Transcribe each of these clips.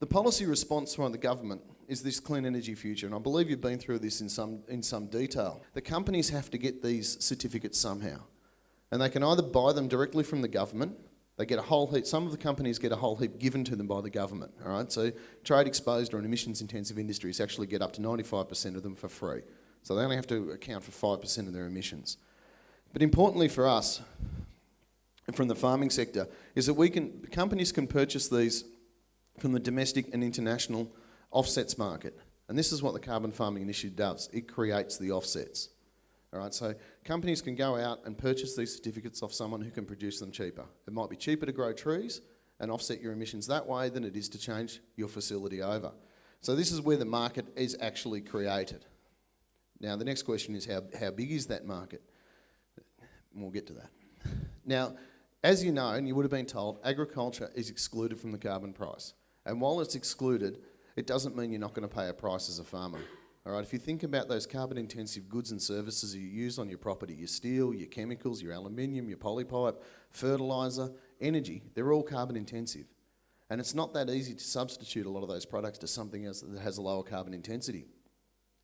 The policy response from the government is this clean energy future, and I believe you've been through this in some detail. The companies have to get these certificates somehow, and they can either buy them directly from the government. They get a whole heap. Some of the companies get a whole heap given to them by the government. All right, so trade exposed or emissions intensive industries actually get up to 95% of them for free. So they only have to account for 5% of their emissions. But importantly for us, from the farming sector, is that companies can purchase these from the domestic and international offsets market. And this is what the Carbon Farming Initiative does. It creates the offsets. All right, so companies can go out and purchase these certificates off someone who can produce them cheaper. It might be cheaper to grow trees and offset your emissions that way than it is to change your facility over. So this is where the market is actually created. Now the next question is how big is that market? And we'll get to that. Now, as you know, and you would have been told, agriculture is excluded from the carbon price. And while it's excluded, it doesn't mean you're not going to pay a price as a farmer. All right, if you think about those carbon-intensive goods and services you use on your property, your steel, your chemicals, your aluminium, your polypipe, fertiliser, energy, they're all carbon-intensive. And it's not that easy to substitute a lot of those products to something else that has a lower carbon intensity.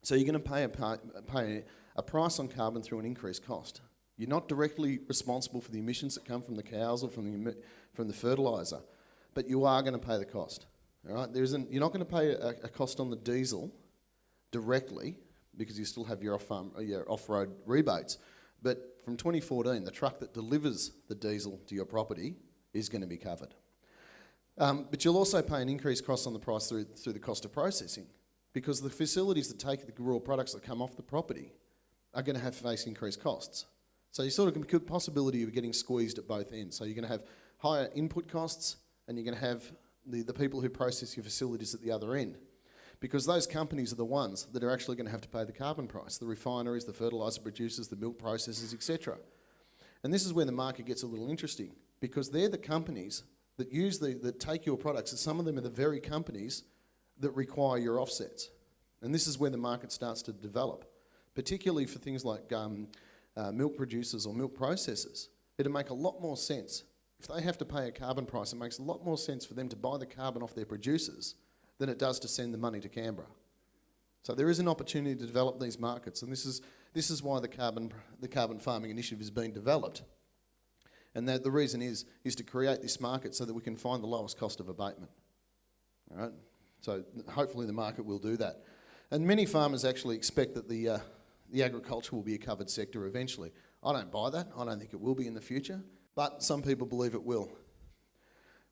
So you're going to pay a price on carbon through an increased cost. You're not directly responsible for the emissions that come from the cows or from the fertiliser, but you are going to pay the cost. All right, you're not going to pay a cost on the diesel directly because you still have your off-road rebates. But from 2014, the truck that delivers the diesel to your property is going to be covered. But you'll also pay an increased cost on the price through the cost of processing, because the facilities that take the raw products that come off the property are going to have to face increased costs. So you sort of good possibility of getting squeezed at both ends. So you're going to have higher input costs, and you're going to have the people who process your facilities at the other end. Because those companies are the ones that are actually going to have to pay the carbon price, the refineries, the fertiliser producers, the milk processors, etc. And this is where the market gets a little interesting, because they're the companies that that take your products, and some of them are the very companies that require your offsets. And this is where the market starts to develop, particularly for things like milk producers or milk processors. It'll make a lot more sense. If they have to pay a carbon price, it makes a lot more sense for them to buy the carbon off their producers than it does to send the money to Canberra. So there is an opportunity to develop these markets, and this is why the Carbon Farming Initiative has been developed. And that the reason is to create this market so that we can find the lowest cost of abatement. All right? So hopefully the market will do that. And many farmers actually expect that the agriculture will be a covered sector eventually. I don't buy that. I don't think it will be in the future, but some people believe it will.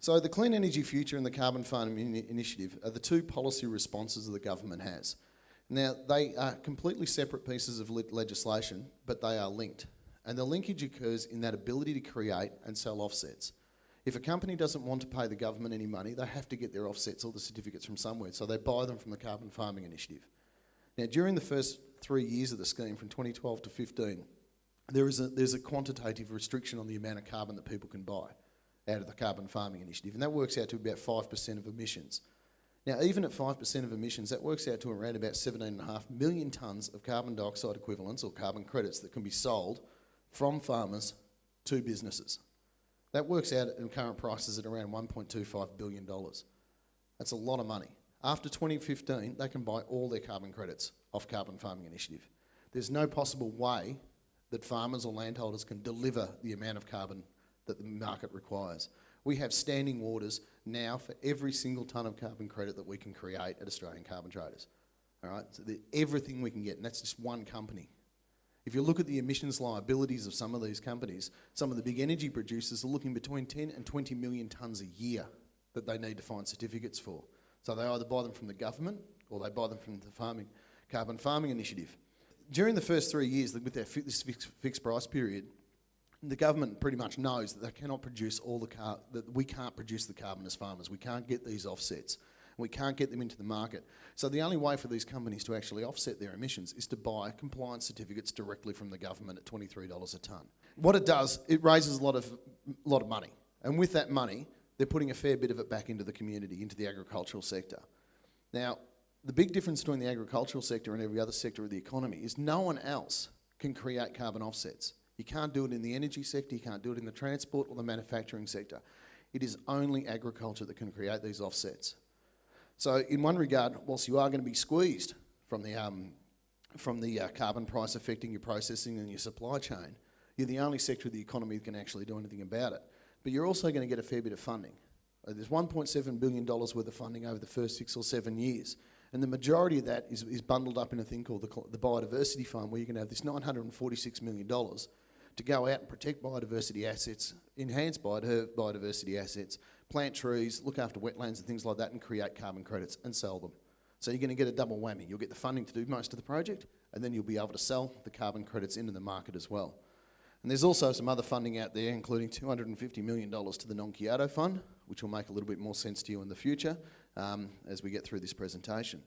So the Clean Energy Future and the Carbon Farming Initiative are the two policy responses that the government has. Now, they are completely separate pieces of legislation, but they are linked. And the linkage occurs in that ability to create and sell offsets. If a company doesn't want to pay the government any money, they have to get their offsets or the certificates from somewhere, so they buy them from the Carbon Farming Initiative. Now, during the first 3 years of the scheme, from 2012 to 15, there's a quantitative restriction on the amount of carbon that people can buy out of the Carbon Farming Initiative, and that works out to about 5% of emissions. Now, even at 5% of emissions, that works out to around about 17.5 million tonnes of carbon dioxide equivalents or carbon credits that can be sold from farmers to businesses. That works out in current prices at around $1.25 billion. That's a lot of money. After 2015, they can buy all their carbon credits off Carbon Farming Initiative. There's no possible way that farmers or landholders can deliver the amount of carbon that the market requires. We have standing orders now for every single tonne of carbon credit that we can create at Australian Carbon Traders. All right, so everything we can get, and that's just one company. If you look at the emissions liabilities of some of these companies, some of the big energy producers are looking between 10 and 20 million tonnes a year that they need to find certificates for. So they either buy them from the government or they buy them from the Carbon Farming Initiative. During the first 3 years, with this fixed price period, the government pretty much knows that they cannot produce that we can't produce the carbon as farmers. We can't get these offsets. We can't get them into the market. So the only way for these companies to actually offset their emissions is to buy compliance certificates directly from the government at $23 a tonne. What it does, it raises a lot of money. And with that money, they're putting a fair bit of it back into the community, into the agricultural sector. Now, the big difference between the agricultural sector and every other sector of the economy is no one else can create carbon offsets. You can't do it in the energy sector, you can't do it in the transport or the manufacturing sector. It is only agriculture that can create these offsets. So in one regard, whilst you are going to be squeezed from the carbon price affecting your processing and your supply chain, you're the only sector of the economy that can actually do anything about it. But you're also going to get a fair bit of funding. There's $1.7 billion worth of funding over the first 6 or 7 years. And the majority of that is bundled up in a thing called the Biodiversity Fund, where you can have this $946 million to go out and protect biodiversity assets, enhance biodiversity assets, plant trees, look after wetlands and things like that, and create carbon credits and sell them. So you're going to get a double whammy. You'll get the funding to do most of the project, and then you'll be able to sell the carbon credits into the market as well. And there's also some other funding out there, including $250 million to the Non-Kyoto Fund, which will make a little bit more sense to you in the future as we get through this presentation.